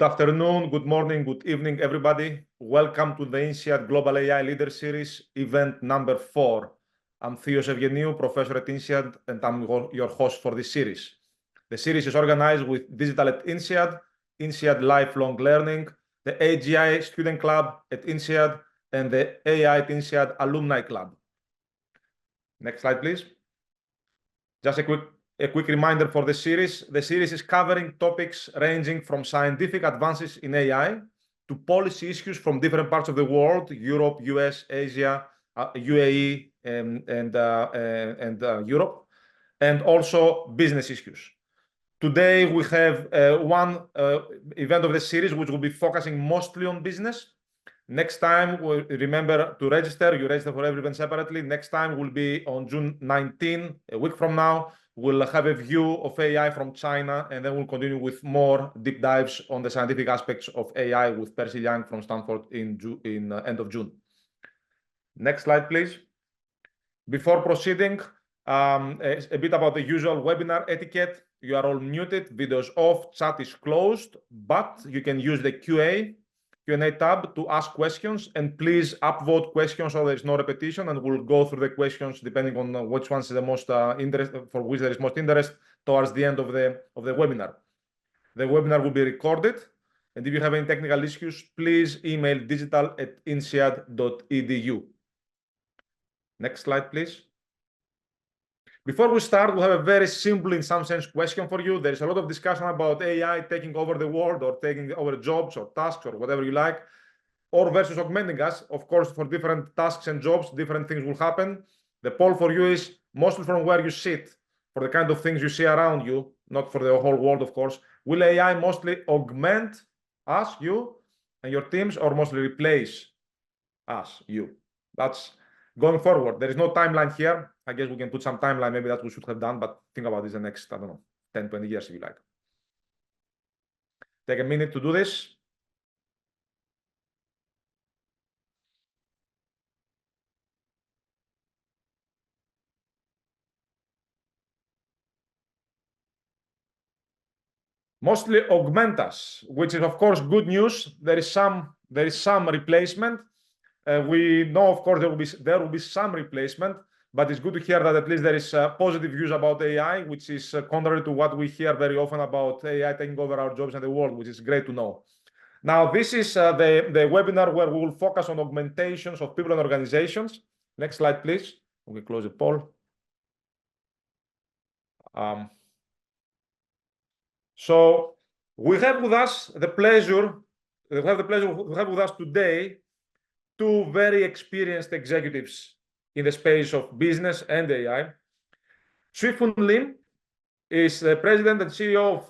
Good afternoon, good morning, good evening, everybody. Welcome to the INSEAD Global AI Leader Series, event number 4. I'm Theos Evgeniou, professor at INSEAD, and I'm your host for this series. The series is organized with Digital at INSEAD, INSEAD Lifelong Learning, the AGI Student Club at INSEAD, and the AI at INSEAD Alumni Club. Next slide, please. Just a quick reminder for the series. The series is covering topics ranging from scientific advances in AI to policy issues from different parts of the world, Europe, US, Asia, UAE, and Europe, and also business issues. Today, we have one event of the series which will be focusing mostly on business. Next time, remember to register. You register for every event separately. Next time will be on June 19, a week from now. We'll have a view of AI from China, and then we'll continue with more deep dives on the scientific aspects of AI with Percy Yang from Stanford in end of June. Next slide, please. Before proceeding, a bit about the usual webinar etiquette. You are all muted, videos off, chat is closed, but you can use the Q&A tab to ask questions, and please upvote questions so there's no repetition, and we'll go through the questions depending on which ones is the most interest, for which there is most interest, towards the end of the webinar. The webinar will be recorded, and if you have any technical issues, please email digital@insead.edu. Next slide, please. Before we start, we have a very simple, in some sense, question for you. There is a lot of discussion about AI taking over the world or taking over jobs or tasks or whatever you like, or versus augmenting us. Of course, for different tasks and jobs, different things will happen. The poll for you is mostly from where you sit, for the kind of things you see around you, not for the whole world, of course. Will AI mostly augment us, you, and your teams, or mostly replace us, you? That's going forward. There is no timeline here. I guess we can put some timeline, maybe that we should have done, but think about this the next, I don't know, 10, 20 years if you like. Take a minute to do this. Mostly augment us, which is of course good news. There is some replacement. We know, of course, there will be some replacement, but it's good to hear that at least there is positive views about AI, which is contrary to what we hear very often about AI taking over our jobs and the world, which is great to know. Now, this is the webinar where we will focus on augmentations of people and organizations. Next slide, please. We close the poll. So we have with us the pleasure to have with us today two very experienced executives in the space of business and AI. Foon is the president and CEO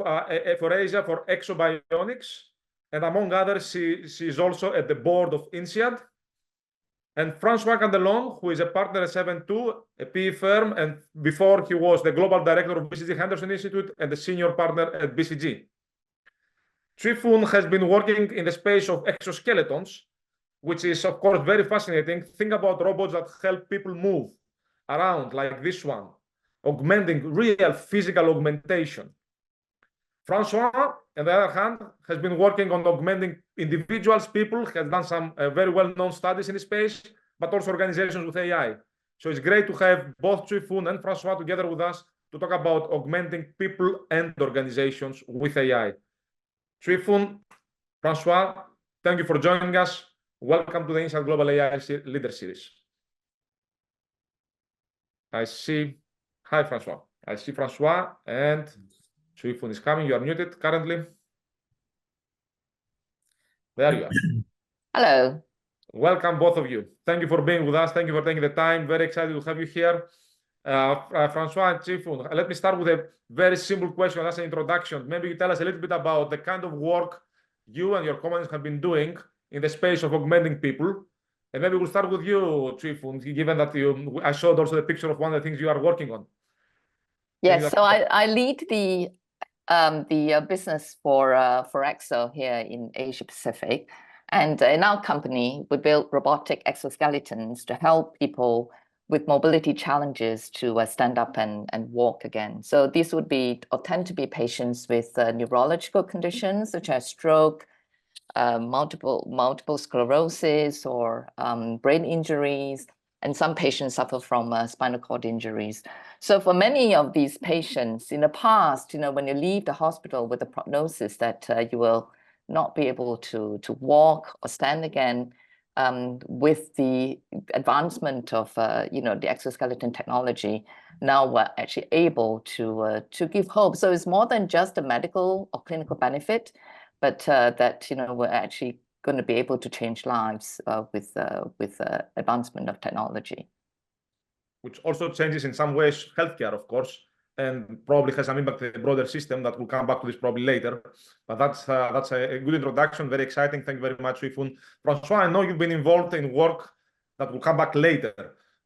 for Asia for Ekso Bionics, and among others, she is also at the board of INSEAD. And Francois Candelon, who is a partner at 7-2, a PE firm, and before he was the global director of BCG Henderson Institute and the senior partner at BCG. Foon has been working in the space of exoskeletons, which is, of course, very fascinating. Think about robots that help people move around, like this one, augmenting real physical augmentation. Francois, on the other hand, has been working on augmenting individuals, people, has done some very well-known studies in the space, but also organizations with AI. So it's great to have both Foon and Francois together with us to talk about augmenting people and organizations with AI. Foon, Francois, thank you for joining us. Welcome to the INSEAD Global AI Leader Series. I see. Hi, Francois. I see Francois and Foon is coming. You are muted currently. There you are. Hello. Welcome, both of you. Thank you for being with us. Thank you for taking the time. Very excited to have you here. Francois and Foon, let me start with a very simple question as an introduction. Maybe you tell us a little bit about the kind of work you and your companies have been doing in the space of augmenting people. And maybe we'll start with you, Foon, given that I showed also the picture of one of the things you are working on. Yes, so I lead the business for Ekso here in Asia Pacific. And in our company, we build robotic exoskeletons to help people with mobility challenges to stand up and walk again. So these would be or tend to be patients with neurological conditions such as stroke, multiple sclerosis, or brain injuries, and some patients suffer from spinal cord injuries. So for many of these patients in the past, when you leave the hospital with a prognosis that you will not be able to walk or stand again, with the advancement of the exoskeleton technology, now we're actually able to give hope. So it's more than just a medical or clinical benefit, but that we're actually going to be able to change lives with advancement of technology. Which also changes in some ways healthcare, of course, and probably has some impact on the broader system. That will come back to this probably later. But that's a good introduction, very exciting. Thank you very much, Foon. Francois, I know you've been involved in work that will come back later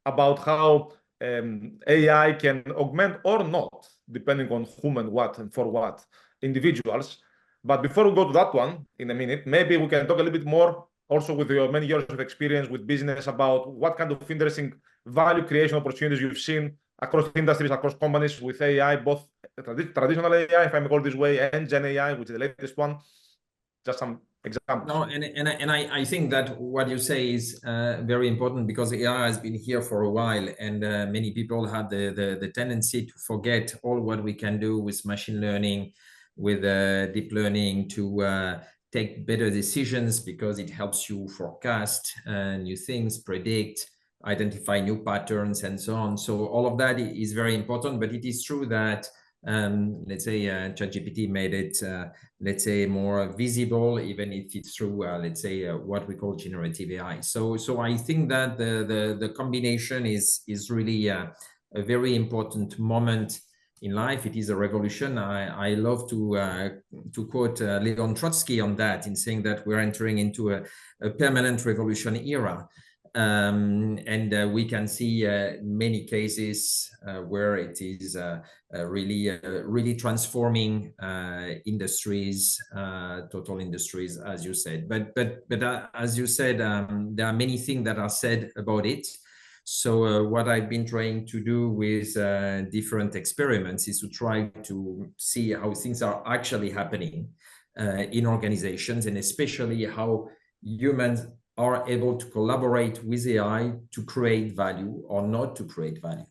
about how AI can augment or not, depending on whom and what and for what individuals. But before we go to that one in a minute, maybe we can talk a little bit more also with your many years of experience with business about what kind of interesting value creation opportunities you've seen across industries, across companies with AI, both traditional AI, if I may call it this way, and Gen AI, which is the latest one. Just some examples. No, and I think that what you say is very important, because AI has been here for a while, and many people have the tendency to forget all what we can do with machine learning, with deep learning, to take better decisions, because it helps you forecast new things, predict, identify new patterns, and so on. So all of that is very important. But it is true that let's say ChatGPT made it let's say more visible, even if it's through let's say what we call generative AI. So I think that the combination is really a very important moment in life. It is a revolution. I love to quote Leon Trotsky on that, in saying that we're entering into a permanent revolution era. And we can see many cases where it is really transforming industries, total industries, as you said. But as you said, there are many things that are said about it. So what I've been trying to do with different experiments is to try to see how things are actually happening in organizations, and especially how humans are able to collaborate with AI to create value or not to create value.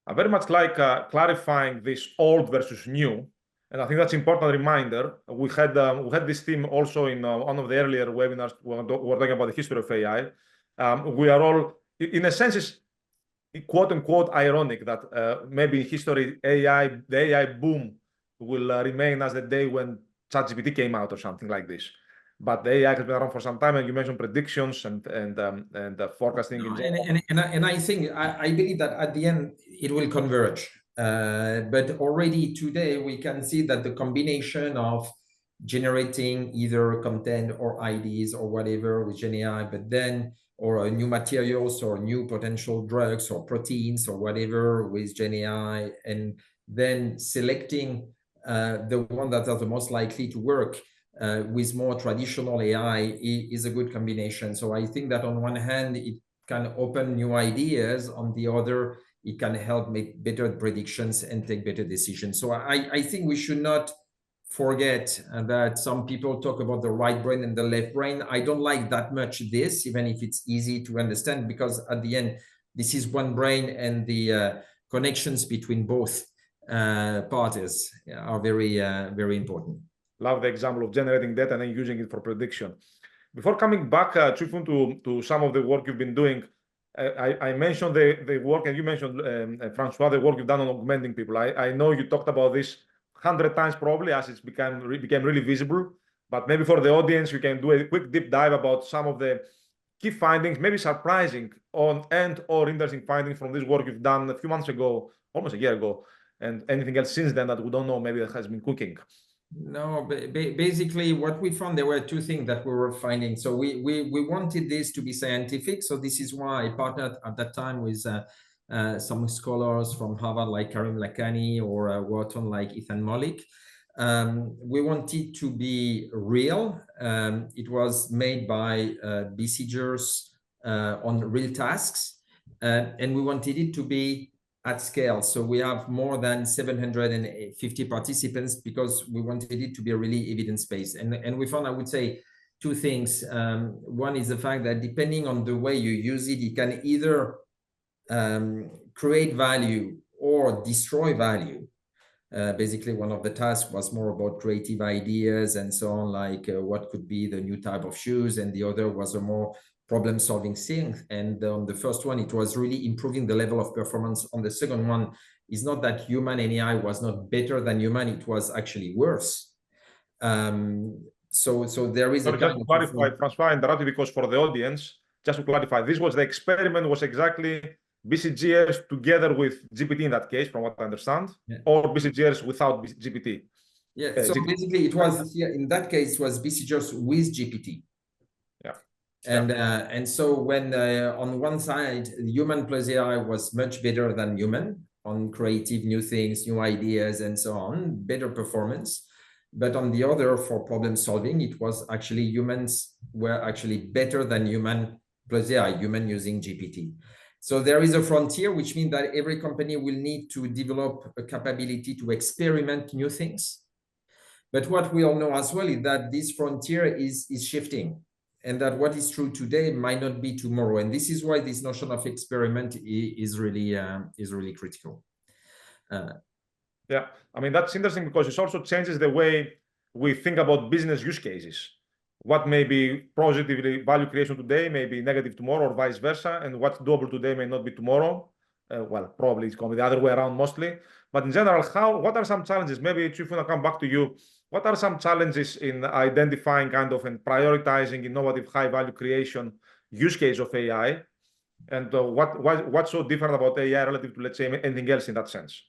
I very much like clarifying this old versus new, and I think that's an important reminder. We had this theme also in one of the earlier webinars. We're talking about the history of AI. We are all, in a sense, it's quote unquote ironic that maybe in history the AI boom will remain as the day when ChatGPT came out or something like this. But the AI has been around for some time, and you mentioned predictions and forecasting in general. And I think I believe that at the end it will converge. But already today we can see that the combination of generating either content or ideas or whatever with Gen AI, but then or new materials or new potential drugs or proteins or whatever with Gen AI, and then selecting the one that are the most likely to work with more traditional AI is a good combination. So I think that on one hand, it can open new ideas. On the other, it can help make better predictions and take better decisions. So I think we should not forget that some people talk about the right brain and the left brain. I don't like that much this, even if it's easy to understand, because at the end, this is one brain, and the connections between both parties are very, very important. Love the example of generating data and then using it for prediction. Before coming back, Chwee, to some of the work you've been doing, I mentioned the work, and you mentioned, Francois, the work you've done on augmenting people. I know you talked about this 100 times probably as it became really visible, but maybe for the audience, you can do a quick deep dive about some of the key findings, maybe surprising or interesting findings from this work you've done a few months ago, almost a year ago, and anything else since then that we don't know, maybe that has been cooking. No, basically what we found, there were two things that we were finding. So we wanted this to be scientific. So this is why I partnered at that time with some scholars from Harvard like Karim Lakhani or Wharton like Ethan Mollick. We wanted to be real. It was made by besiegers on real tasks. and we wanted it to be at scale. So we have more than 750 participants because we wanted it to be really evidence-based. And we found, I would say, two things. One is the fact that depending on the way you use it, it can either create value or destroy value. Basically, one of the tasks was more about creative ideas and so on, like what could be the new type of shoes, and the other was a more problem-solving thing. And on the first one, it was really improving the level of performance. On the second one, is not that human and AI was not better than human; it was actually worse. So there is Just to clarify, Francois, I interrupted because for the audience, just to clarify, this was the experiment was exactly BCGers together with GPT in that case, from what I understand, or BCGers without GPT. Yeah, so basically it was, in that case, it was BCGers with GPT. Yeah. And so when on one side, human plus AI was much better than human on creative new things, new ideas, and so on, better performance. But on the other, for problem solving, it was actually humans were actually better than human plus AI, human using GPT. So there is a frontier, which means that every company will need to develop a capability to experiment new things. But what we all know as well is that this frontier is shifting, and that what is true today might not be tomorrow. And this is why this notion of experiment is really critical. Yeah, I mean, that's interesting because it also changes the way we think about business use cases. What may be positively value creation today may be negative tomorrow, or vice versa, and what's doable today may not be tomorrow. Well, probably it's going to be the other way around mostly. But in general, what are some challenges? Maybe Chwee, I come back to you. What are some challenges in identifying kind of and prioritizing innovative high value creation use case of AI? And what's so different about AI relative to, let's say, anything else in that sense?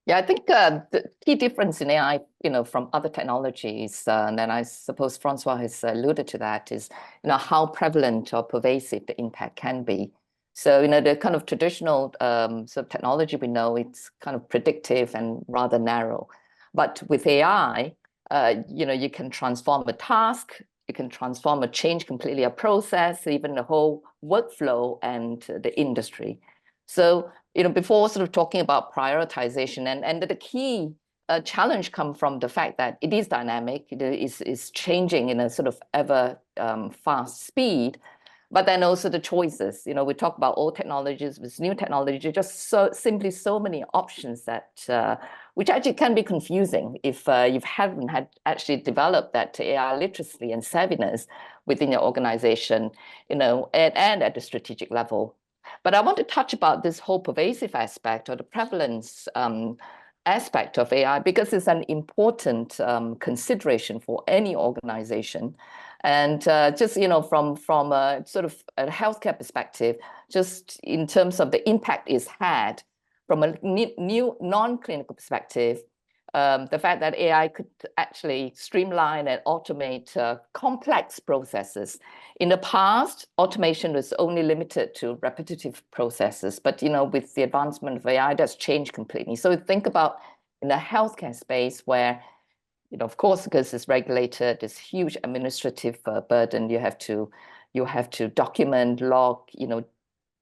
Yeah, I think the key difference in AI, from other technologies, and then I suppose Francois has alluded to that, is, how prevalent or pervasive the impact can be. So, the kind of traditional sort of technology we know, it's kind of predictive and rather narrow. But with AI, you can transform a task, you can transform change completely a process, even the whole workflow and the industry. So, before sort of talking about prioritization, and the key challenge comes from the fact that it is dynamic, it is changing in a sort of ever fast speed, but then also the choices. We talk about old technologies with new technology, just simply so many options that which actually can be confusing if you haven't actually developed that AI literacy and savviness within your organization, and at the strategic level. But I want to touch about this whole pervasive aspect or the prevalence aspect of AI, because it's an important consideration for any organization. And just, from a sort of a healthcare perspective, just in terms of the impact it's had from a new non-clinical perspective, the fact that AI could actually streamline and automate complex processes. In the past, automation was only limited to repetitive processes, but with the advancement of AI, that's changed completely. So think about in the healthcare space where, of course, because it's regulated, this huge administrative burden. You have to document, log,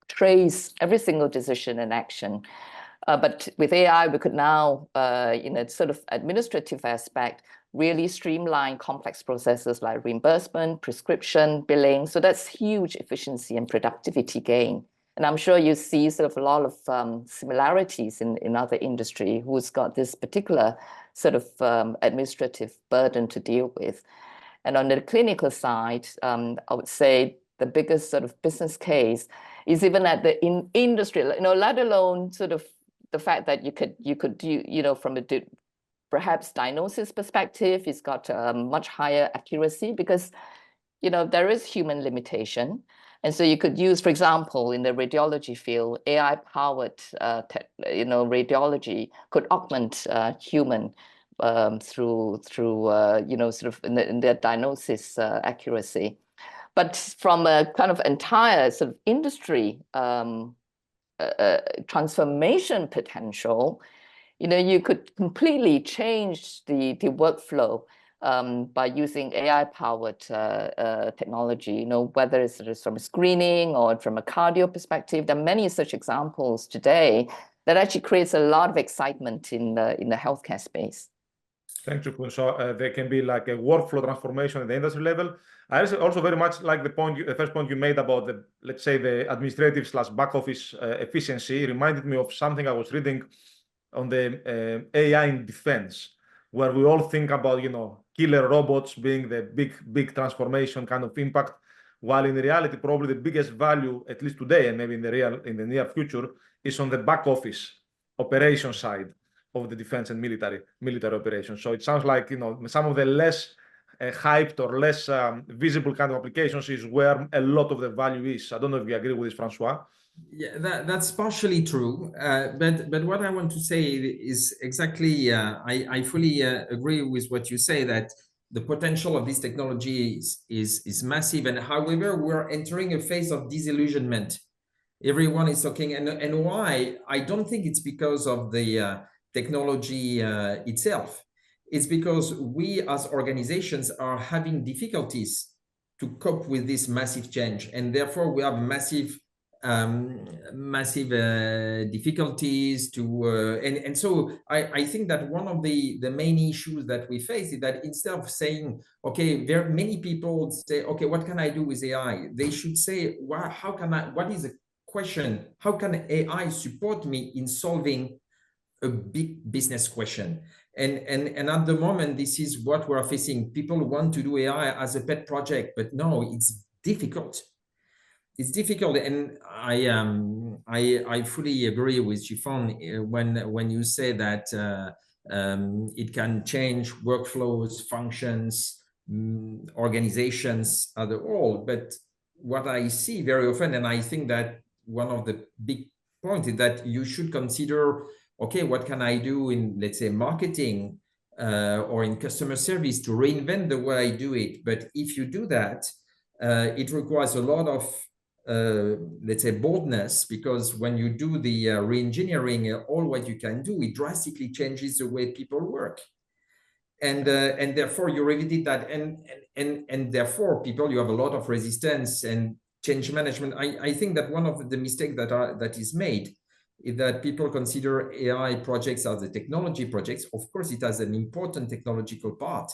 trace every single decision and action. But with AI, we could now, sort of administrative aspect, really streamline complex processes like reimbursement, prescription, billing. So that's huge efficiency and productivity gain. And I'm sure you see sort of a lot of similarities in other industry who's got this particular sort of administrative burden to deal with. And on the clinical side, I would say the biggest sort of business case is even at the industry, let alone sort of the fact that you could do, from a perhaps diagnosis perspective, it's got much higher accuracy because, there is human limitation. And so you could use, for example, in the radiology field, AI-powered, radiology could augment human through sort of in their diagnosis accuracy. But from a kind of entire sort of industry transformation potential, you could completely change the workflow by using AI-powered technology, whether it's from screening or from a cardio perspective. There are many such examples today that actually creates a lot of excitement in the healthcare space. Thank you, Foon. So there can be like a workflow transformation at the industry level. I also very much like the first point you made about the, let's say, the administrative / back office efficiency. It reminded me of something I was reading on the AI in defense, where we all think about, killer robots being the big transformation kind of impact, while in reality, probably the biggest value, at least today, and maybe in the near future, is on the back office operation side of the defense and military operations. So it sounds like, some of the less hyped or less visible kind of applications is where a lot of the value is. I don't know if you agree with this, Francois. Yeah, that's partially true. But what I want to say is exactly, I fully agree with what you say, that the potential of this technology is massive. And however, we're entering a phase of disillusionment. Everyone is talking, and why? I don't think it's because of the technology itself. It's because we as organizations are having difficulties to cope with this massive change, and therefore we have massive difficulties to and so I think that one of the main issues that we face is that instead of saying, okay, there many people say, okay, what can I do with AI? They should say, well, how can I, what is the question, how can AI support me in solving a big business question? And at the moment, this is what we're facing. People want to do AI as a pet project, but no, it's difficult. It's difficult, and I fully agree with Chiffon when you say that it can change workflows, functions, organizations as a whole. But what I see very often, and I think that one of the big points is that you should consider, okay, what can I do in, let's say, marketing or in customer service to reinvent the way I do it? But if you do that, it requires a lot of let's say boldness, because when you do the re-engineering, all what you can do, it drastically changes the way people work, and therefore you revisit that, and therefore people, you have a lot of resistance and change management. I think that one of the mistakes that is made is that people consider AI projects as the technology projects. Of course, it has an important technological part,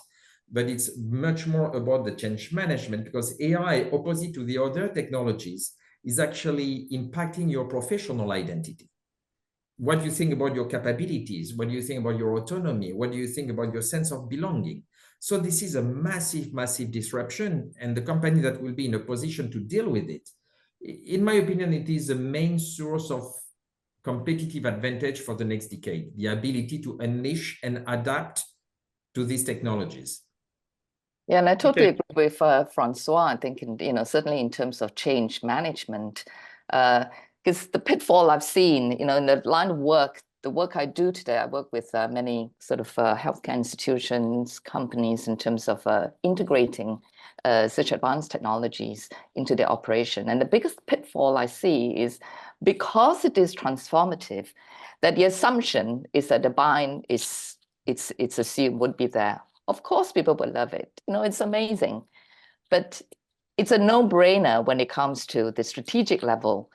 but it's much more about the change management, because AI, opposite to the other technologies, is actually impacting your professional identity. What do you think about your capabilities? What do you think about your autonomy? What do you think about your sense of belonging? So this is a massive, massive disruption, and the company that will be in a position to deal with it, in my opinion, it is the main source of competitive advantage for the next decade, the ability to unleash and adapt to these technologies. Yeah, and I totally agree with Francois. I think, certainly in terms of change management, because the pitfall I've seen, in the line of work, the work I do today, I work with many sort of healthcare institutions, companies, in terms of integrating such advanced technologies into their operation. And the biggest pitfall I see is, because it is transformative, that the assumption is that the buy-in it's assumed would be there. Of course, people will love it. It's amazing. But it's a no-brainer when it comes to the strategic level.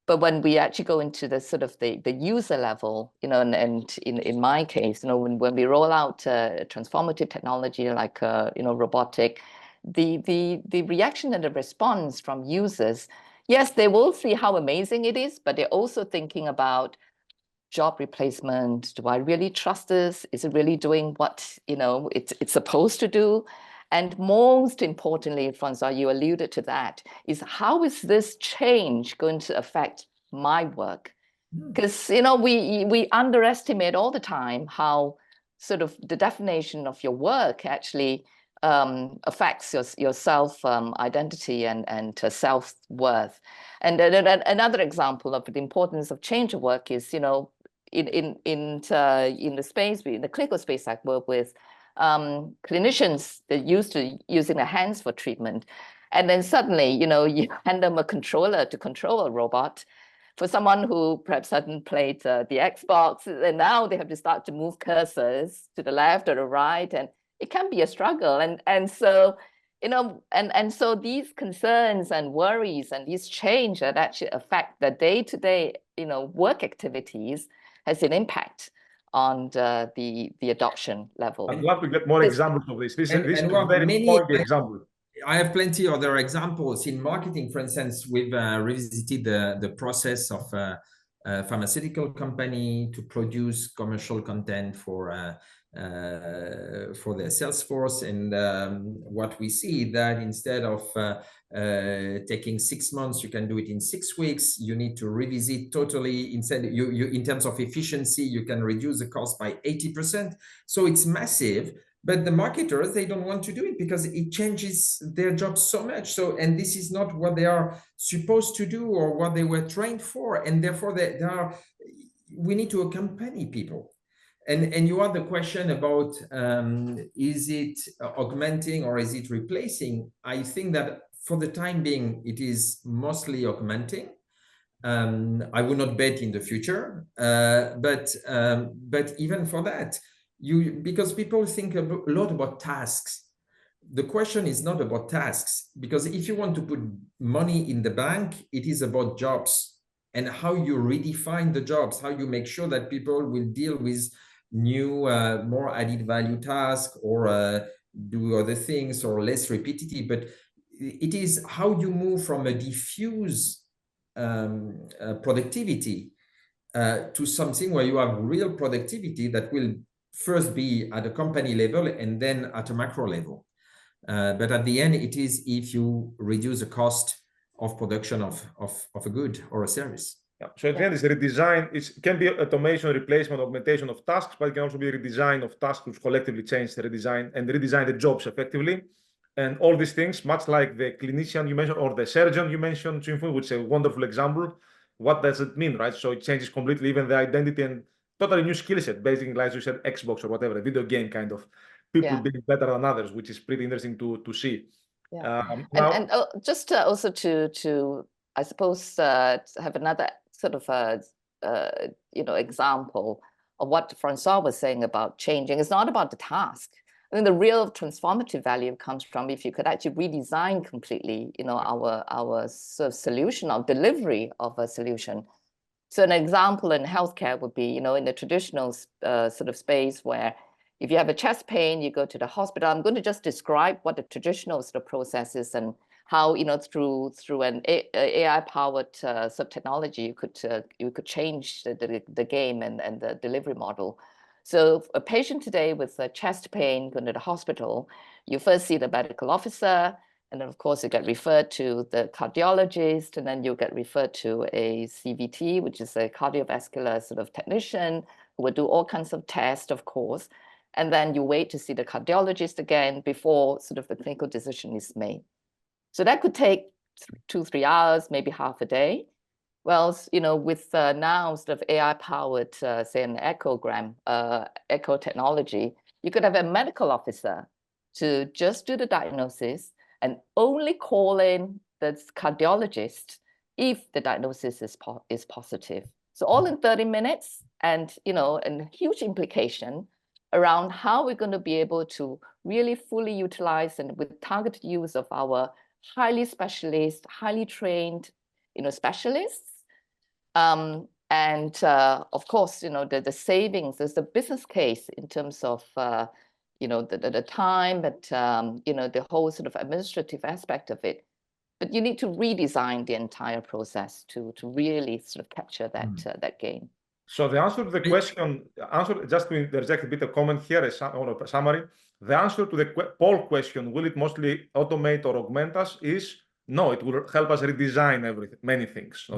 But when we actually go into the sort of the user level, and in my case, when we roll out transformative technology like robotic, the reaction and the response from users, yes, they will see how amazing it is, but they're also thinking about job replacement. Do I really trust this? Is it really doing what it's supposed to do? And most importantly, Francois, you alluded to that, is how is this change going to affect my work? Because we underestimate all the time how sort of the definition of your work actually affects your self identity and self-worth. And another example of the importance of change of work is, in the space, in the clinical space I work with, clinicians, they're used to using their hands for treatment. And then suddenly, you hand them a controller to control a robot. For someone who perhaps hadn't played the Xbox, and now they have to start to move cursors to the left or the right. And it can be a struggle. And so, you know, and so these concerns and worries and these change that actually affect the day-to-day, you know, work activities has an impact on the adoption level. I'd love to get more examples of this. This is a very point example. I have plenty other examples in marketing. For instance, we've revisited the process of a pharmaceutical company to produce commercial content for their sales force. And what we see that instead of taking 6 months, you can do it in 6 weeks. You need to revisit totally. Instead, you in terms of efficiency, you can reduce the cost by 80%. So it's massive. But the marketers, they don't want to do it because it changes their job so much. So, and this is not what they are supposed to do or what they were trained for. And therefore, we need to accompany people. And you had the question about, is it augmenting or is it replacing? I think that for the time being, it is mostly augmenting. I will not bet in the future, but even for that, because people think a lot about tasks. The question is not about tasks, because if you want to put money in the bank, it is about jobs and how you redefine the jobs, how you make sure that people will deal with new, more added value tasks or do other things or less repetitive. But it is how you move from a diffuse productivity to something where you have real productivity that will first be at a company level and then at a macro level. But at the end, it is if you reduce the cost of production of a good or a service. Yeah. So at the end, it's redesign. It can be automation, replacement, augmentation of tasks, but it can also be redesign of tasks which collectively change the redesign and redesign the jobs effectively. And all these things, much like the clinician you mentioned or the surgeon you mentioned, Foon, which is a wonderful example. What does it mean, right? So it changes completely even the identity and totally new skill set, basically, like you said, Xbox or whatever, a video game kind of. People being better than others, which is pretty interesting to see. Yeah. And just also to I suppose have another sort of you know, example of what Francois was saying about changing. It's not about the task. I think the real transformative value comes from if you could actually redesign completely, you know, our sort of solution, our delivery of a solution. So an example in healthcare would be, you know, in the traditional sort of space where if you have a chest pain, you go to the hospital. I'm going to just describe what the traditional sort of process is and how, you know, through an AI-powered sort of technology, you could change the game and the delivery model. So a patient today with a chest pain going to the hospital, you first see the medical officer, and then of course you get referred to the cardiologist, and then you get referred to a CVT, which is a cardiovascular sort of technician who will do all kinds of tests, of course. And then you wait to see the cardiologist again before sort of the clinical decision is made. So that could take 2-3 hours, maybe half a day. Well, you know, with now sort of AI-powered, say, an echo technology, you could have a medical officer to just do the diagnosis and only call in the cardiologist if the diagnosis is positive. So all in 30 minutes, and, you know, a huge implication around how we're going to be able to really fully utilize and with targeted use of our highly specialist, highly trained, you know, specialists. And of course, you know, the savings, there's the business case in terms of, you know, the time, but, you know, the whole sort of administrative aspect of it. But you need to redesign the entire process to really sort of capture that gain. So the answer to the question, just to interject a bit of comment here, or a summary, the answer to the poll question, will it mostly automate or augment us, is no, it will help us redesign many things,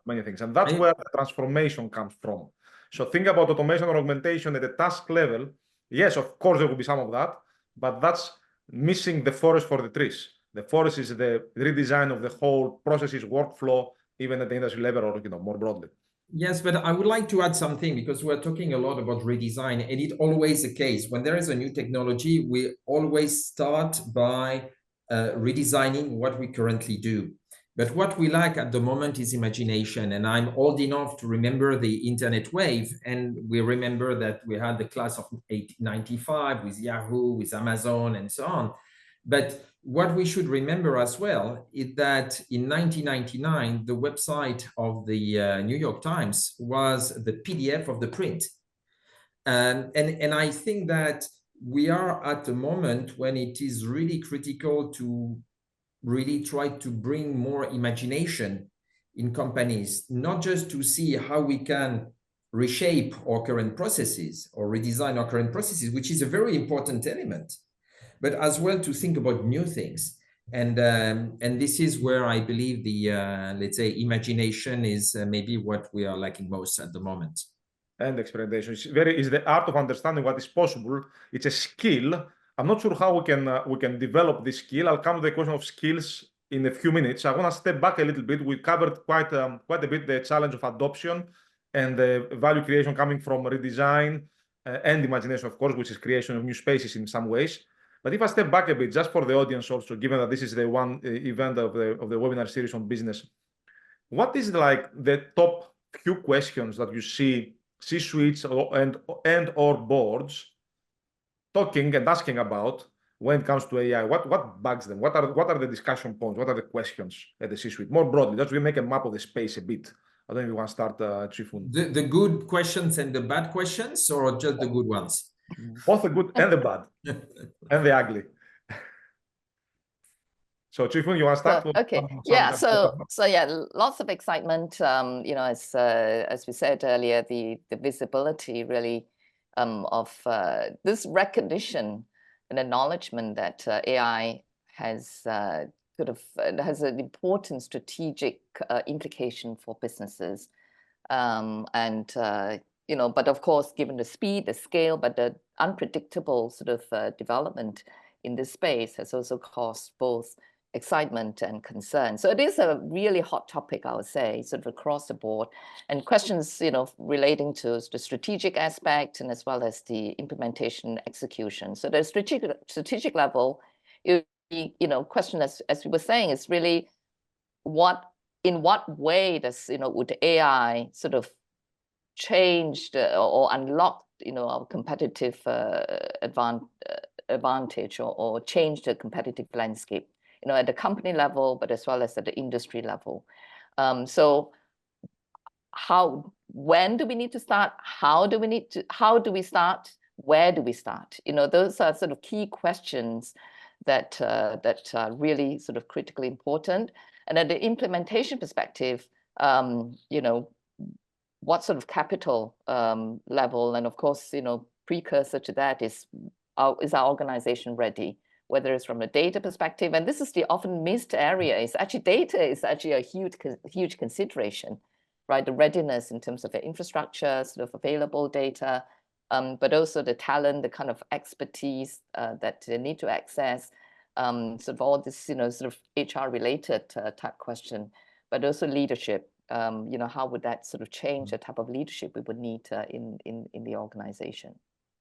many things. And that's where the transformation comes from. So think about automation or augmentation at the task level. Yes, of course, there will be some of that, but that's missing the forest for the trees. The forest is the redesign of the whole processes, workflow, even at the industry level or, you know, more broadly. Yes, but I would like to add something, because we're talking a lot about redesign, and it's always the case. When there is a new technology, we always start by redesigning what we currently do. But what we lack at the moment is imagination. And I'm old enough to remember the internet wave. And we remember that we had the class of 1995 with Yahoo, with Amazon, and so on. But what we should remember as well is that in 1999, the website of the New York Times was the PDF of the print. And I think that we are at a moment when it is really critical to really try to bring more imagination in companies, not just to see how we can reshape our current processes or redesign our current processes, which is a very important element, but as well to think about new things. And this is where I believe the, let's say, imagination is maybe what we are lacking most at the moment. And experimentation is the art of understanding what is possible. It's a skill. I'm not sure how we can develop this skill. I'll come to the question of skills in a few minutes. I want to step back a little bit. We covered quite a bit the challenge of adoption and the value creation coming from redesign and imagination, of course, which is creation of new spaces in some ways. But if I step back a bit, just for the audience also, given that this is the one event of the webinar series on business, what is like the top few questions that you see C-suites and or boards talking and asking about when it comes to AI? What bugs them? What are the discussion points? What are the questions at the C-suite? More broadly, let's make a map of the space a bit. I don't know if you want to start, Chwee. The good questions and the bad questions, or just the good ones? Both the good and the bad, and the ugly. So, Chwee, you want to start? So, okay, yeah. So yeah, lots of excitement. You know, as we said earlier, the visibility really of this recognition and acknowledgement that AI has has an important strategic implication for businesses, you know, but of course, given the speed, the scale, but the unpredictable sort of development in this space has also caused both excitement and concern. So it is a really hot topic, I would say, sort of across the board, and questions, you know, relating to the strategic aspect and as well as the implementation execution. So the strategic level, you know, question as we were saying is really in what way does, you know, would AI sort of change or unlock, you know, our competitive advantage or change the competitive landscape, you know, at the company level, but as well as at the industry level. So when do we need to start? How do we start? Where do we start? You know, those are sort of key questions that are really sort of critically important. And at the implementation perspective, you know, what sort of capital level, and of course, you know, precursor to that is our organization ready? Whether it's from a data perspective, and this is the often missed area, is actually data is actually a huge consideration, right? The readiness in terms of the infrastructure, sort of available data, but also the talent, the kind of expertise that they need to access, sort of all this, you know, sort of HR related type question, but also leadership. You know, how would that sort of change the type of leadership we would need in the organization?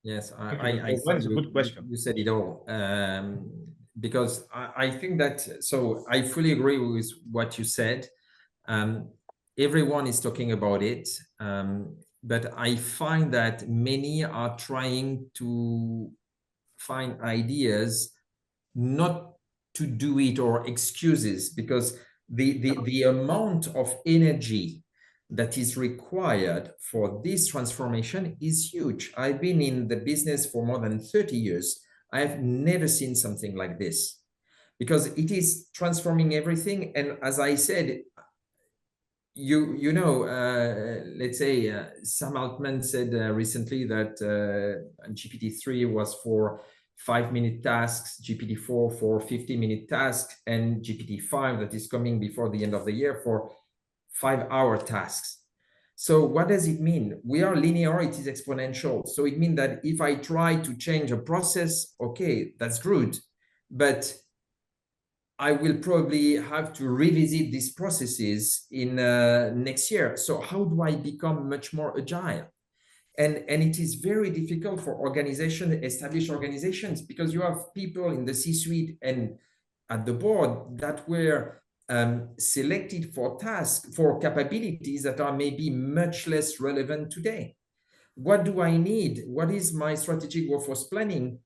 Yes, that's a good question. You said it all, because I think that, so I fully agree with what you said. Everyone is talking about it, but I find that many are trying to find ideas not to do it or excuses, because the amount of energy that is required for this transformation is huge. I've been in the business for more than 30 years. I've never seen something like this, because it is transforming everything. And as I said, you know, let's say Sam Altman said recently that GPT-3 was for 5-minute tasks, GPT-4 for 50-minute tasks, and GPT-5 that is coming before the end of the year for 5-hour tasks. So what does it mean? We are linear, it is exponential. So it means that if I try to change a process, okay, that's good, but I will probably have to revisit these processes in next year. So how do I become much more agile? And it is very difficult for established organizations, because you have people in the C-suite and at the board that were selected for tasks, for capabilities that are maybe much less relevant today. What do I need? What is my strategic workforce planning?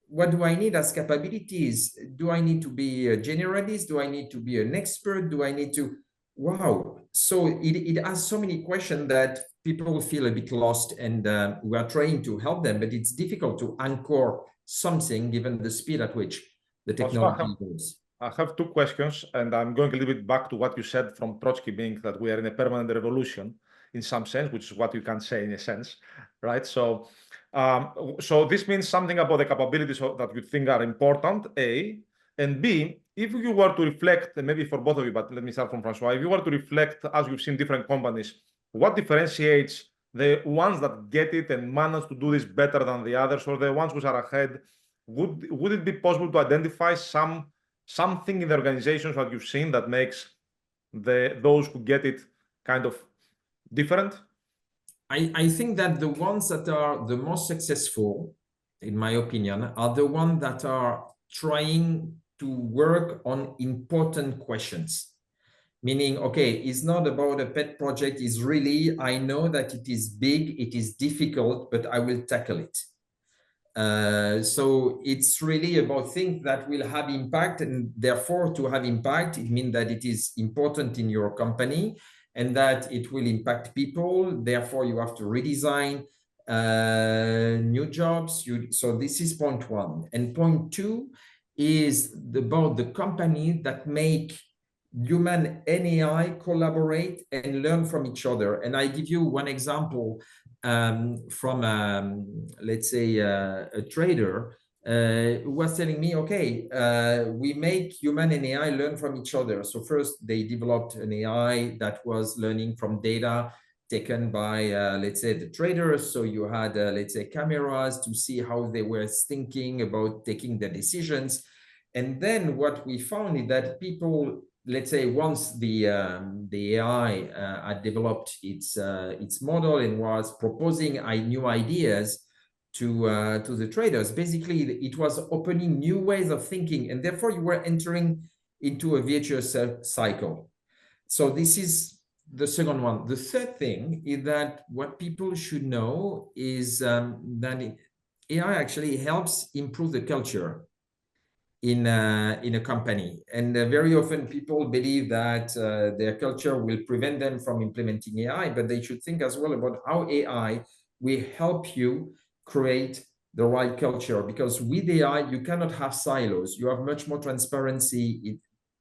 What do I need as capabilities? Do I need to be a generalist? Do I need to be an expert? Do I need to, wow. So it asks so many questions that people feel a bit lost, and we are trying to help them, but it's difficult to anchor something given the speed at which the technology goes. I have two questions, and I'm going a little bit back to what you said from Trotsky, being that we are in a permanent revolution in some sense, which is what you can say in a sense, right? So, so this means something about the capabilities that you think are important, A, and B, if you were to reflect, and maybe for both of you, but let me start from Francois, if you were to reflect, as you've seen different companies, what differentiates the ones that get it and manage to do this better than the others, or the ones which are ahead? Would it be possible to identify something in the organizations that you've seen that makes those who get it kind of different? I think that the ones that are the most successful, in my opinion, are the ones that are trying to work on important questions. Meaning, okay, it's not about a pet project, it's really, I know that it is big, it is difficult, but I will tackle it. So it's really about things that will have impact, and therefore to have impact, it means that it is important in your company and that it will impact people. Therefore, you have to redesign new jobs. So this is point one. And point two is about the company that make human and AI collaborate and learn from each other. And I give you one example from, let's say, a trader who was telling me, okay, we make human and AI learn from each other. So first, they developed an AI that was learning from data taken by, let's say, the traders. So you had, let's say, cameras to see how they were thinking about taking the decisions. And then what we found is that people, let's say, once the AI had developed its model and was proposing new ideas to the traders, basically it was opening new ways of thinking, and therefore you were entering into a virtuous cycle. So this is the second one. The third thing is that what people should know is that AI actually helps improve the culture in a company. And very often people believe that their culture will prevent them from implementing AI, but they should think as well about how AI will help you create the right culture. Because with AI, you cannot have silos. You have much more transparency.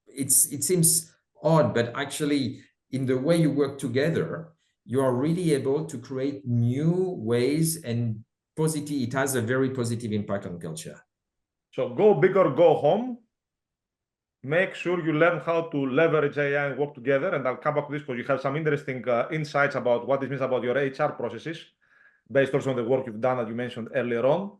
It seems odd, but actually in the way you work together, you are really able to create new ways, and it has a very positive impact on culture. So go big or go home. Make sure you learn how to leverage AI and work together. And I'll come back to this because you have some interesting insights about what this means about your HR processes, based also on the work you've done that you mentioned earlier on.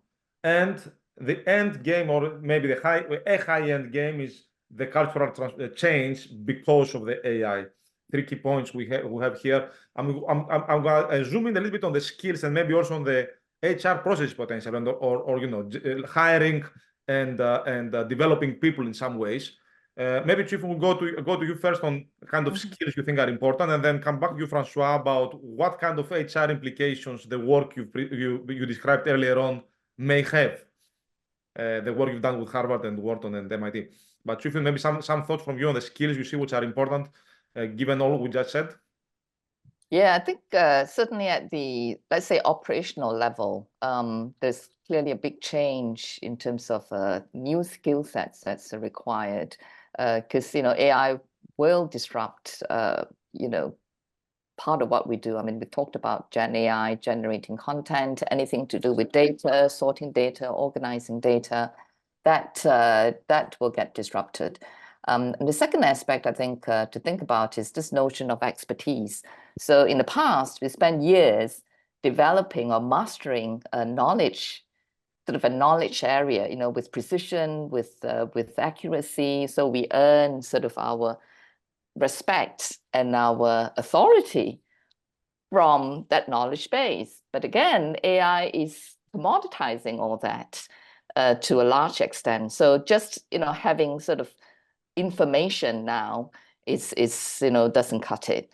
And the end game, or maybe a high-end game, is the cultural change because of the AI. 3 key points we have here. I'm going to zoom in a little bit on the skills and maybe also on the HR process potential, and or you know, hiring and developing people in some ways. Maybe Chwee, we'll go to you first on kind of skills you think are important, and then come back to you, Francois, about what kind of HR implications the work you described earlier on may have. The work you've done with Harvard and Wharton and MIT. But Chwee, maybe some thoughts from you on the skills you see which are important, given all we just said. Yeah, I think certainly at the, let's say, operational level, there's clearly a big change in terms of new skill sets that's required, because AI will disrupt part of what we do. I mean, we talked about Gen AI, generating content, anything to do with data, sorting data, organizing data, that will get disrupted. And the second aspect, I think, to think about is this notion of expertise. So in the past, we spent years developing or mastering knowledge, sort of a knowledge area, with precision, with accuracy. So we earn sort of our respect and our authority from that knowledge base. But again, AI is commoditizing all that to a large extent. So just having sort of information now is doesn't cut it.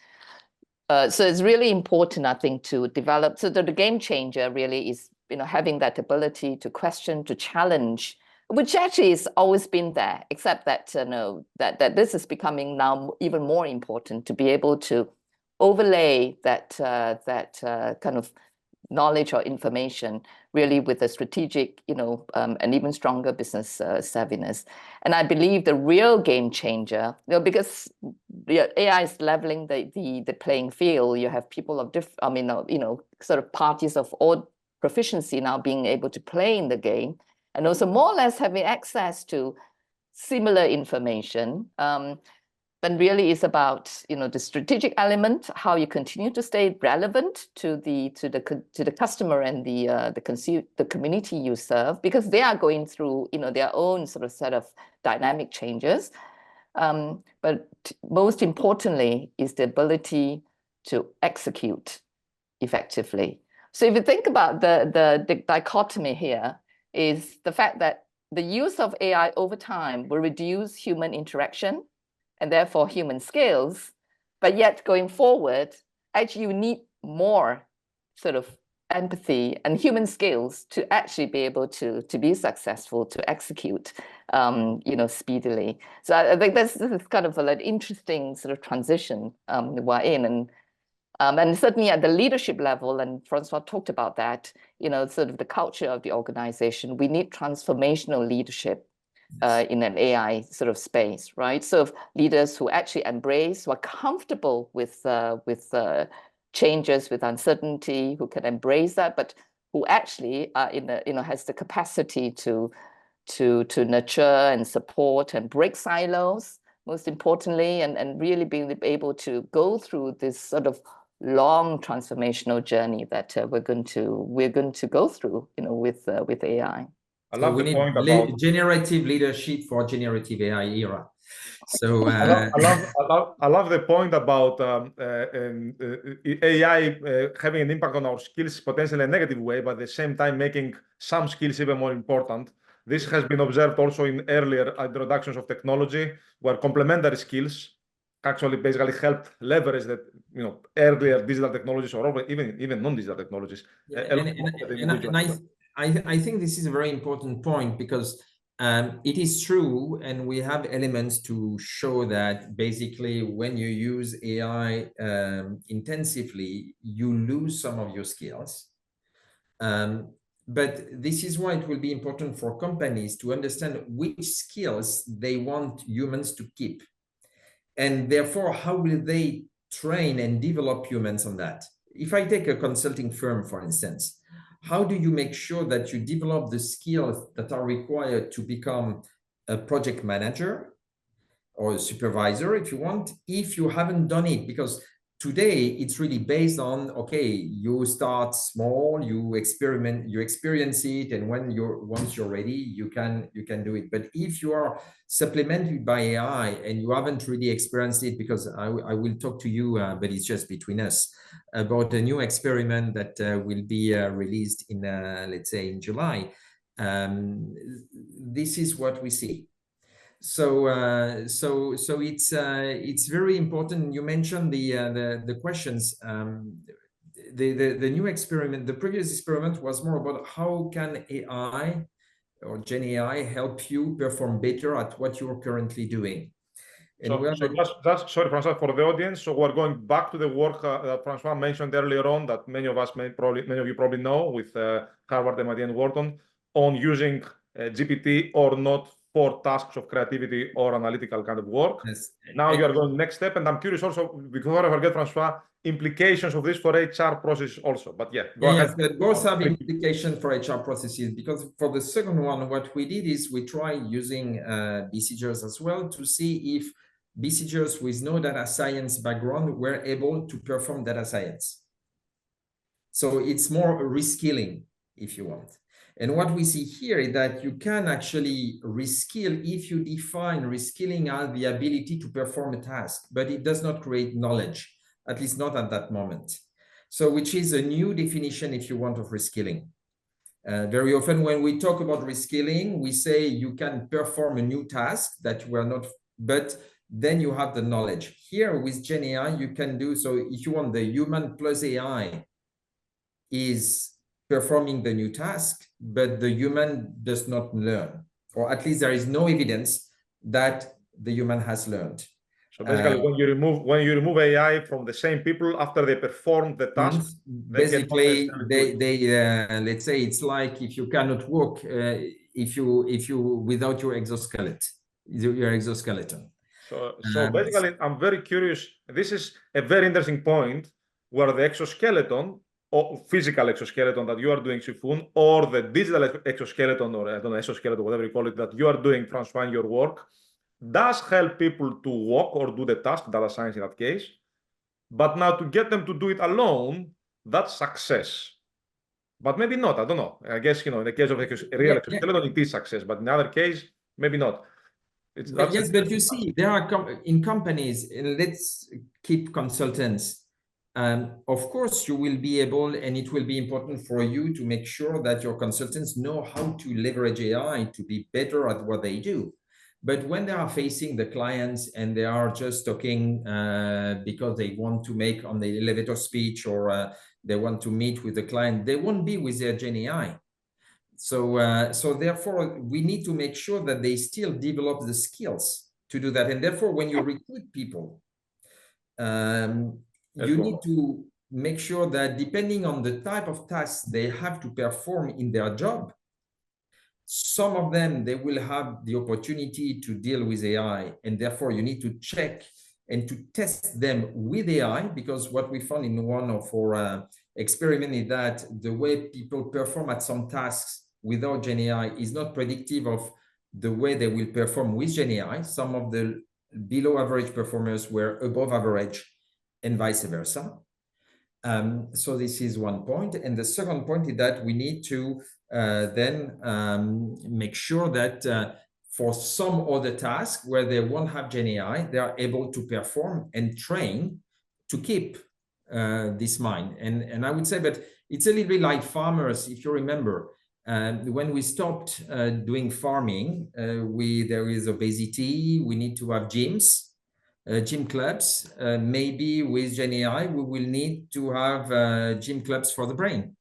So it's really important, I think, to develop. So the game changer really is having that ability to question, to challenge, which actually has always been there, except that that this is becoming now even more important, to be able to overlay that kind of knowledge or information really with a strategic, and even stronger business savviness. And I believe the real game changer, because AI is leveling the playing field. You have people of sort of parties of all proficiency now being able to play in the game, and also more or less having access to similar information. But really is about the strategic element, how you continue to stay relevant to the customer and the community you serve, because they are going through their own sort of set of dynamic changes. But most importantly is the ability to execute effectively. So if you think about the dichotomy here, is the fact that the use of AI over time will reduce human interaction and therefore human skills, but yet going forward, actually you need more sort of empathy and human skills to actually be able to be successful, to execute, speedily. So I think this is kind of an interesting sort of transition we're in, and certainly at the leadership level, and Francois talked about that, sort of the culture of the organization, we need transformational leadership in an AI sort of space, right? So leaders who actually embrace, who are comfortable with changes, with uncertainty, who can embrace that, but who actually are has the capacity to nurture and support and break silos, most importantly, and really being able to go through this sort of long transformational journey that we're going to go through, with AI. I love we the need point about generative leadership for generative AI era. So I love the point about AI having an impact on our skills, potentially in a negative way, but at the same time making some skills even more important. This has been observed also in earlier introductions of technology, where complementary skills actually basically helped leverage that earlier digital technologies or even non-digital technologies. I think this is a very important point, because it is true, and we have elements to show that basically when you use AI intensively, you lose some of your skills. But this is why it will be important for companies to understand which skills they want humans to keep. And therefore, how will they train and develop humans on that? If I take a consulting firm, for instance, how do you make sure that you develop the skills that are required to become a project manager or a supervisor, if you want, if you haven't done it? Because today it's really based on, okay, you start small, you experience it, and once you're ready, you can do it. But if you are supplemented by AI and you haven't really experienced it, because I will talk to you, but it's just between us, about a new experiment that will be released in let's say in July. This is what we see. So it's very important. You mentioned the questions. The new experiment, the previous experiment was more about how can AI or Gen AI help you perform better at what you're currently doing. And just sorry, Francois, for the audience. So we're going back to the work that Francois mentioned earlier on, that many of you probably know, with Harvard, MIT, and Wharton, on using GPT or not for tasks of creativity or analytical kind of work. Yes. Now you are going next step, and I'm curious also, before I forget, Francois, implications of this for HR processes also. But yeah, go ahead. Yes, both have implications for HR processes, because for the second one, what we did is we tried using BCGers as well to see if BCGers with no data science background were able to perform data science. So it's more reskilling, if you want. And what we see here is that you can actually reskill if you define reskilling as the ability to perform a task, but it does not create knowledge, at least not at that moment. So which is a new definition, if you want, of reskilling. Very often when we talk about reskilling, we say you can perform a new task that you were not but then you have the knowledge. Here with Gen AI, you can do, so if you want, the human plus AI is performing the new task, but the human does not learn, or at least there is no evidence that the human has learned. So basically, when you remove AI from the same people after they perform the task, basically they let's say it's like if you cannot walk, if you without your exoskeleton. So basically, I'm very curious. This is a very interesting point where the exoskeleton or physical exoskeleton that you are doing, Foon, or the digital exoskeleton, or I don't know, exoskeleton, whatever you call it, that you are doing, Francois, in your work, does help people to walk or do the task, data science in that case. But now to get them to do it alone, that's success. But maybe not, I don't know. I guess, in the case of real exoskeleton, it is success, but in the other case, maybe not. Yes, but you see, there are in companies, let's keep consultants. Of course, you will be able, and it will be important for you to make sure that your consultants know how to leverage AI to be better at what they do. But when they are facing the clients and they are just talking because they want to make on the elevator speech, or they want to meet with the client, they won't be with their Gen AI. So therefore, we need to make sure that they still develop the skills to do that. And therefore, when you recruit people, you need to make sure that depending on the type of tasks they have to perform in their job, some of them, they will have the opportunity to deal with AI. And therefore, you need to check and to test them with AI, because what we found in one of our experiments is that the way people perform at some tasks without Gen AI is not predictive of the way they will perform with Gen AI. Some of the below average performers were above average and vice versa. So this is one point. And the second point is that we need to then make sure that for some other tasks where they won't have Gen AI, they are able to perform and train to keep this mind. And I would say that it's a little bit like farmers, if you remember. When we stopped doing farming, there is obesity, we need to have gyms. Gym clubs, maybe with Gen AI, we will need to have gym clubs for the brain.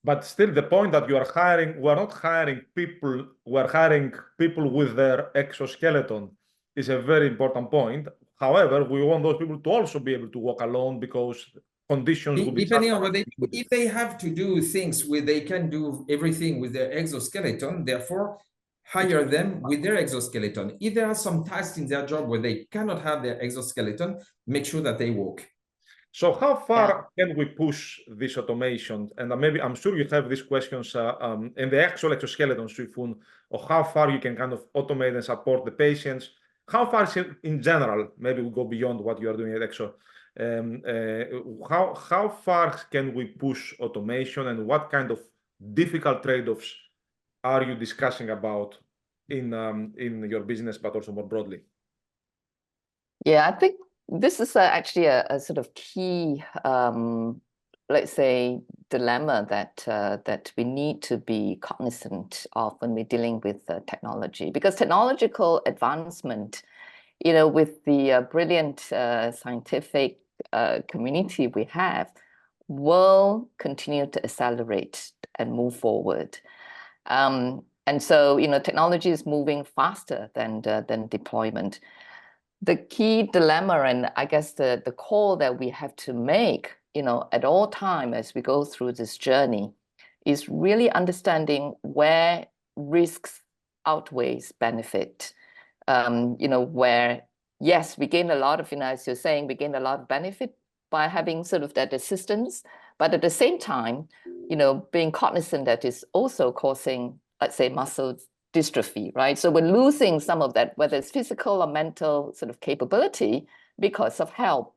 But still, the point that you are hiring, we're not hiring people, we're hiring people with their exoskeleton is a very important point. However, we want those people to also be able to walk alone because conditions will be depending on what they do. If they have to do things where they can do everything with their exoskeleton, therefore, hire them with their exoskeleton. If there are some tasks in their job where they cannot have their exoskeleton, make sure that they walk. So how far can we push this automation? And maybe I'm sure you have these questions in the actual exoskeleton, Foon, or how far you can kind of automate and support the patients. How far in general, maybe we go beyond what you are doing at Ekso. How far can we push automation, and what kind of difficult trade-offs are you discussing about in your business, but also more broadly? Yeah, I think this is actually a sort of key, let's say, dilemma that we need to be cognizant of when we're dealing with technology, because technological advancement, with the brilliant scientific community we have, will continue to accelerate and move forward. And so, technology is moving faster than deployment. The key dilemma, and I guess the call that we have to make, at all time as we go through this journey, is really understanding where risks outweighs benefit. Where, yes, we gain a lot of, as you're saying, we gain a lot of benefit by having sort of that assistance, but at the same time, being cognizant that it's also causing, let's say, muscle dystrophy, right? So we're losing some of that, whether it's physical or mental sort of capability because of help.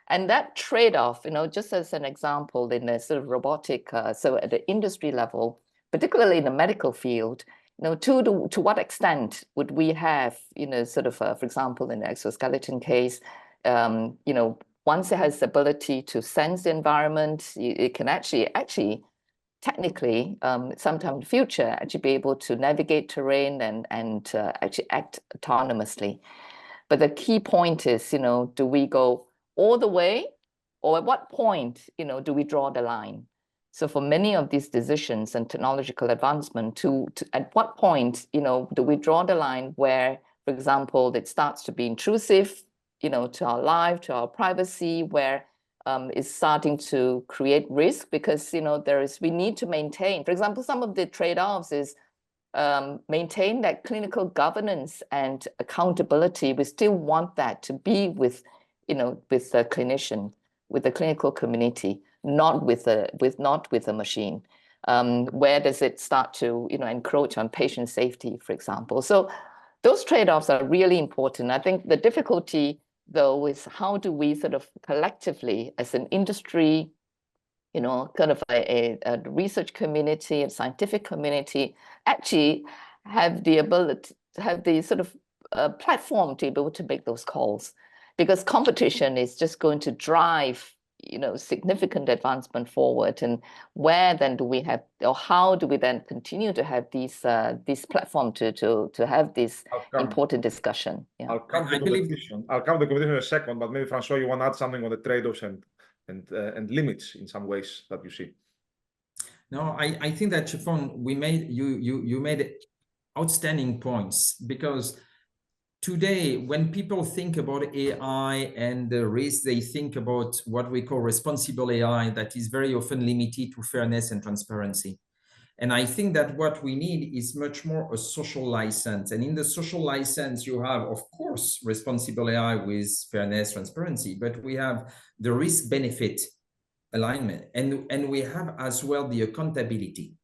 And that trade-off, just as an example in a sort of robotic, so at the industry level, particularly in the medical field, to what extent would we have, sort of, for example, in the exoskeleton case, once it has the ability to sense the environment, it can actually technically, sometime in the future, actually be able to navigate terrain and actually act autonomously. But the key point is, do we go all the way, or at what point, do we draw the line? So for many of these decisions and technological advancement, at what point, do we draw the line where, for example, it starts to be intrusive, to our life, to our privacy, where it's starting to create risk because, we need to maintain, for example, some of the trade-offs is maintain that clinical governance and accountability. We still want that to be with the clinician, with the clinical community, not with a machine. Where does it start to encroach on patient safety, for example? So those trade-offs are really important. I think the difficulty, though, is how do we sort of collectively, as an industry, kind of a research community, a scientific community, actually have the ability, have the sort of platform to be able to make those calls, because competition is just going to drive significant advancement forward. And where then do we have, or how do we then continue to have these platform to have this important discussion? Yeah. I'll come to the competition in a second, but maybe Francois, you want to add something on the trade-offs and limits in some ways that you see? No, I think that Foon, you made outstanding points, because today, when people think about AI and the risk, they think about what we call responsible AI that is very often limited to fairness and transparency. And I think that what we need is much more a social license. And in the social license, you have, of course, responsible AI with fairness, transparency, but we have the risk-benefit alignment, and we have as well the accountability.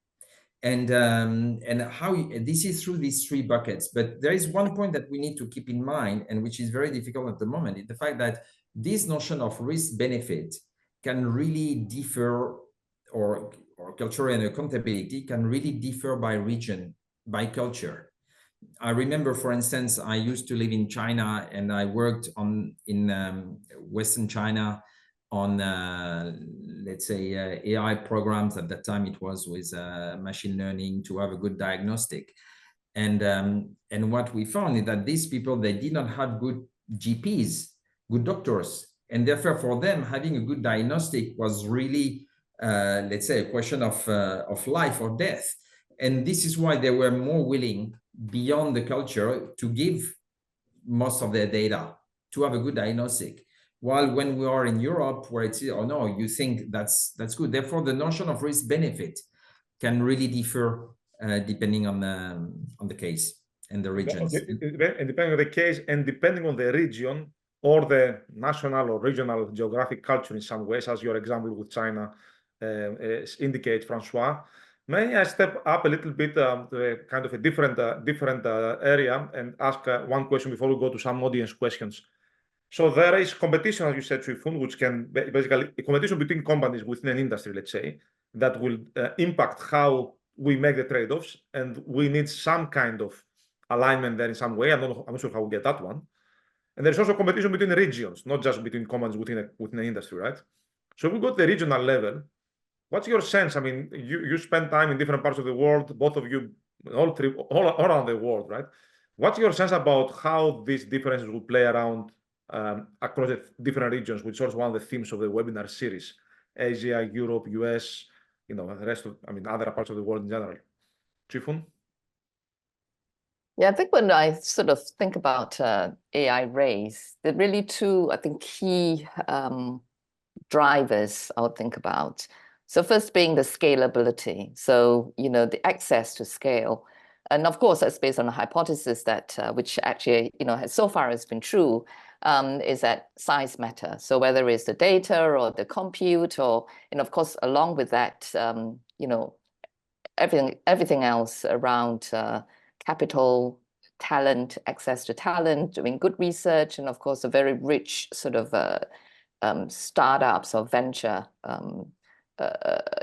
And how this is through these three buckets. But there is one point that we need to keep in mind, and which is very difficult at the moment, is the fact that this notion of risk-benefit can really differ, or culture and accountability can really differ by region, by culture. I remember, for instance, I used to live in China, and I worked in Western China on, let's say, AI programs. At that time, it was with machine learning to have a good diagnostic. And what we found is that these people, they did not have good GPs, good doctors. And therefore, for them, having a good diagnostic was really, let's say, a question of life or death. And this is why they were more willing, beyond the culture, to give most of their data to have a good diagnostic. While when we are in Europe, where it's, oh no, you think that's good. Therefore, the notion of risk-benefit can really differ depending on the case and the regions. And depending on the case, and depending on the region or the national or regional geographic culture in some ways, as your example with China indicates, Francois. May I step up a little bit to kind of a different area and ask one question before we go to some audience questions? So there is competition, as you said, Foon, which can basically a competition between companies within an industry, let's say, that will impact how we make the trade-offs, and we need some kind of alignment there in some way. I'm not sure how we get that one. And there's also competition between regions, not just between companies within an industry, right? So if we go to the regional level, what's your sense? I mean, you spend time in different parts of the world, both of you, all around the world, right? What's your sense about how these differences will play around across the different regions, which is also one of the themes of the webinar series? Asia, Europe, US, the rest of, other parts of the world in general. Foon? Yeah, I think when I sort of think about AI race, there are really two, I think, key drivers I would think about. So first being the scalability. So, the access to scale. And of course, that's based on a hypothesis that, which actually, has so far has been true, is that size matters. So whether it's the data or the compute, or, of course, along with that, everything else around capital, talent, access to talent, doing good research, and of course, a very rich sort of startups or venture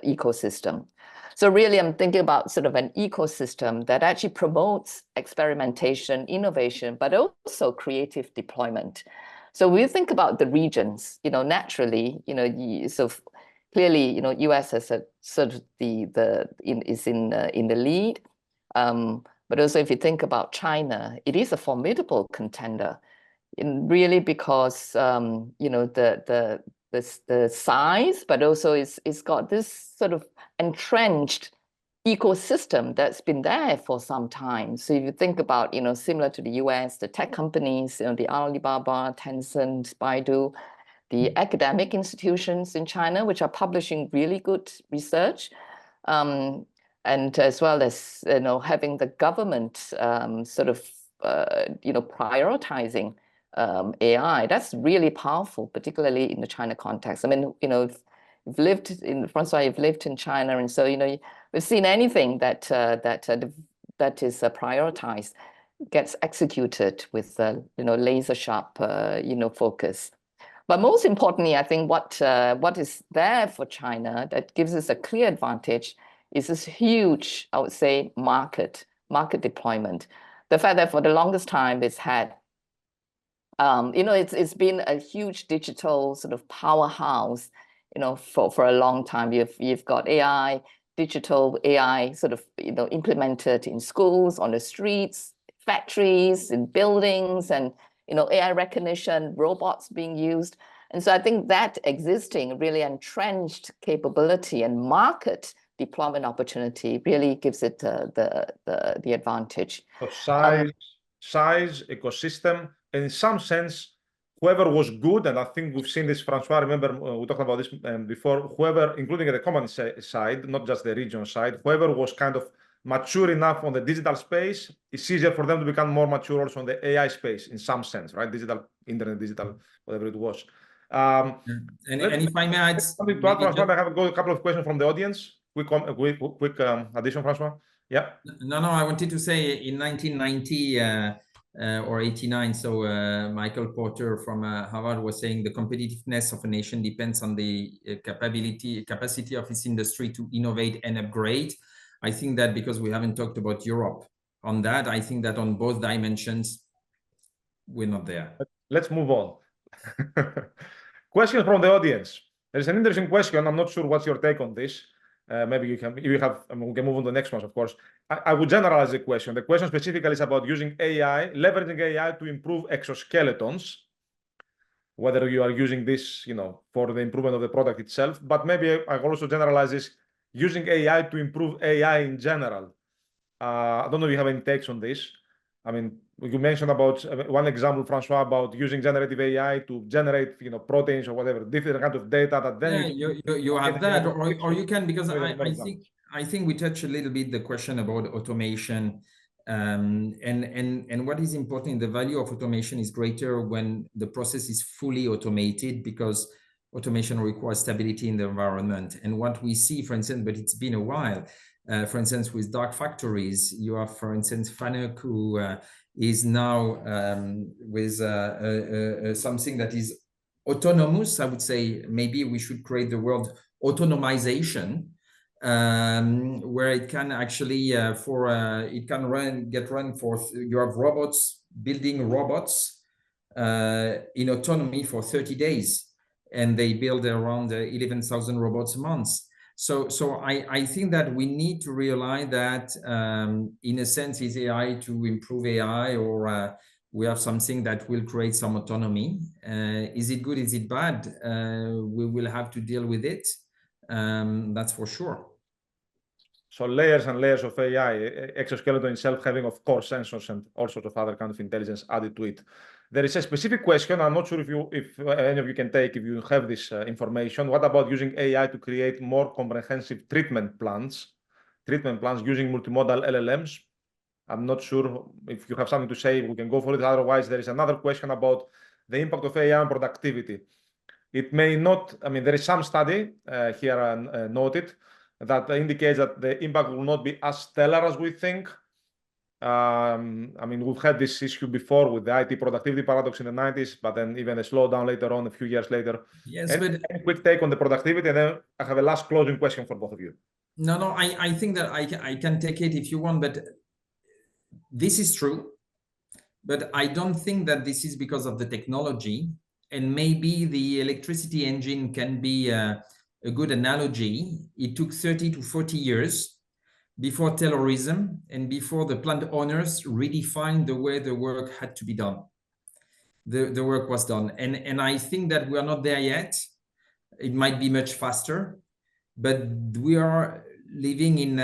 ecosystem. So really, I'm thinking about sort of an ecosystem that actually promotes experimentation, innovation, but also creative deployment. So we think about the regions, naturally, so clearly, US has a sort of is in the lead. But also, if you think about China, it is a formidable contender. really because you know the size, but also it's got this sort of entrenched ecosystem that's been there for some time. So if you think about, you know, similar to the US, the tech companies, you know, the Alibaba, Tencent, Baidu, the academic institutions in China, which are publishing really good research, and as well as, you know, having the government sort of, you know, prioritizing AI. That's really powerful, particularly in the China context. I mean, you know, you've lived in, Francois, you've lived in China, and so, you know, we've seen anything that that is prioritized gets executed with you know, laser sharp you know, focus. But most importantly, I think what is there for China that gives us a clear advantage is this huge, I would say, market deployment. The fact that for the longest time it's had, you know, it's been a huge digital sort of powerhouse, you know, for a long time. You've got AI, digital AI sort of, you know, implemented in schools, on the streets, factories, in buildings, and, you know, AI recognition, robots being used. And so I think that existing really entrenched capability and market deployment opportunity really gives it the advantage. So size, ecosystem, and in some sense, whoever was good, and I think we've seen this, Francois, remember we talked about this before, whoever, including at the company side, not just the region side, whoever was kind of mature enough on the digital space, it's easier for them to become more mature also on the AI space in some sense, right? Digital, internet, digital, whatever it was. And if I may add, I have a couple of questions from the audience. Quick addition, Francois. Yeah. No, I wanted to say in 1990 or 89, so Michael Porter from Harvard was saying the competitiveness of a nation depends on the capacity of its industry to innovate and upgrade. I think that because we haven't talked about Europe on that, I think that on both dimensions, we're not there. Let's move on. Questions from the audience. There's an interesting question. I'm not sure what's your take on this. Maybe you can, if you have, I mean, we can move on to the next one, of course. I would generalize the question. The question specifically is about using AI, leveraging AI to improve exoskeletons, whether you are using this, you know, for the improvement of the product itself, but maybe I also generalize this, using AI to improve AI in general. I don't know if you have any takes on this. I mean, you mentioned about one example, Francois, about using generative AI to generate, you know, proteins or whatever, different kind of data that then you have that, or you can, because I think we touched a little bit the question about automation, and what is important, the value of automation is greater when the process is fully automated, because automation requires stability in the environment. And what we see, for instance, but it's been a while, for instance, with dark factories, you have, for instance, Fanuc, who is now with something that is autonomous. I would say maybe we should create the word autonomization, where it can actually it can get run for, you have robots building robots in autonomy for 30 days, and they build around 11,000 robots a month. So I think that we need to realize that in a sense, is AI to improve AI, or we have something that will create some autonomy. Is it good? Is it bad? We will have to deal with it. That's for sure. So layers and layers of AI, exoskeleton itself having, of course, sensors and all sorts of other kind of intelligence added to it. There is a specific question. I'm not sure if any of you can take, if you have this information. What about using AI to create more comprehensive treatment plans using multimodal LLMs? I'm not sure if you have something to say. We can go for it. Otherwise, there is another question about the impact of AI on productivity. It may not. I mean, there is some study here noted that indicates that the impact will not be as stellar as we think. I mean, we've had this issue before with the IT productivity paradox in the 90s, but then even a slowdown later on, a few years later. Yes, any quick take on the productivity, and then I have a last closing question for both of you. No, I think that I can take it if you want, but this is true. But I don't think that this is because of the technology, and maybe the electricity engine can be a good analogy. It took 30 to 40 years before terrorism and before the plant owners redefined the way the work had to be done. the work was done. And I think that we are not there yet. It might be much faster, but we are living in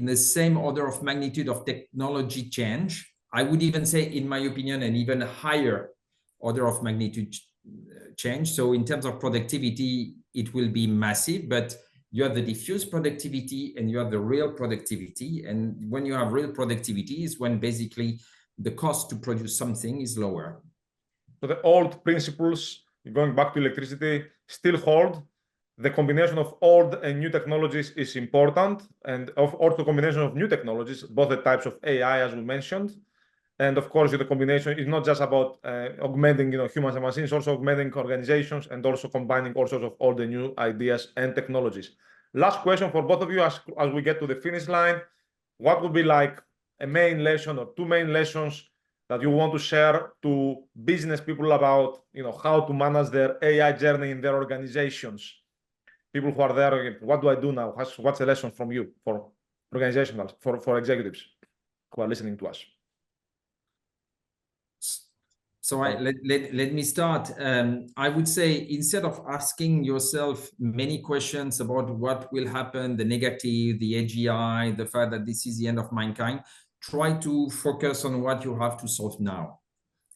the same order of magnitude of technology change. I would even say, in my opinion, an even higher order of magnitude change. So in terms of productivity, it will be massive, but you have the diffuse productivity and you have the real productivity. And when you have real productivity is when basically the cost to produce something is lower. So the old principles, going back to electricity, still hold. The combination of old and new technologies is important, and also the combination of new technologies, both the types of AI, as we mentioned. And of course, the combination is not just about augmenting, humans and machines, also augmenting organizations and also combining all sorts of all the new ideas and technologies. Last question for both of you as we get to the finish line. What would be like a main lesson or two main lessons that you want to share to business people about, how to manage their AI journey in their organizations? People who are there, what do I do now? What's the lesson from you for organizationals, for executives who are listening to us? So let me start. I would say, instead of asking yourself many questions about what will happen, the negative, the AGI, the fact that this is the end of mankind, try to focus on what you have to solve now.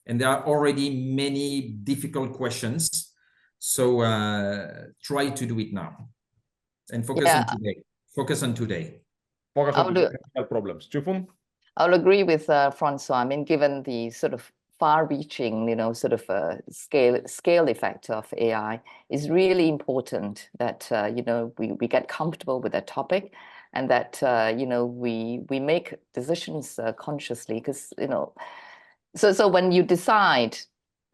And there are already many difficult questions. So try to do it now. And focus on today. Focus on today. Focus on the technical problems. Foon? I'll agree with Francois. I mean, given the sort of far-reaching, scale effect of AI, is really important that we get comfortable with that topic, and that we make decisions consciously, because so when you decide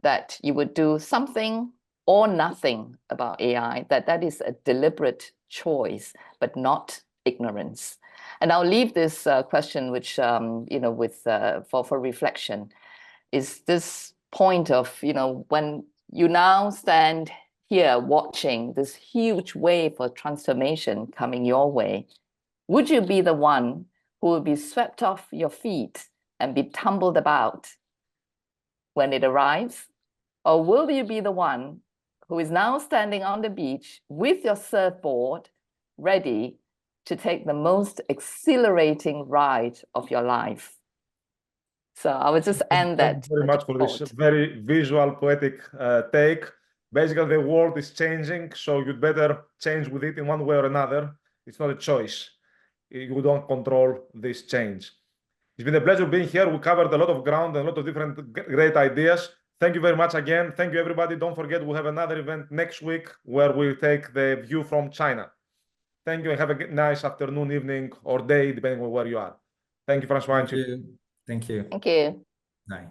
that you would do something or nothing about AI, that is a deliberate choice, but not ignorance. And I'll leave this question, which for reflection, is this point of when you now stand here watching this huge wave of transformation coming your way, would you be the one who will be swept off your feet and be tumbled about when it arrives? Or will you be the one who is now standing on the beach with your surfboard, ready to take the most exhilarating ride of your life? So I would just end that. Thank you very much for this very visual, poetic take. Basically, the world is changing, so you'd better change with it in one way or another. It's not a choice. You don't control this change. It's been a pleasure being here. We covered a lot of ground and a lot of different great ideas. Thank you very much again. Thank you, everybody. Don't forget, we have another event next week where we'll take the view from China. Thank you, and have a nice afternoon, evening, or day, depending on where you are. Thank you, Francois. Thank you. Thank you. Thank you. Bye.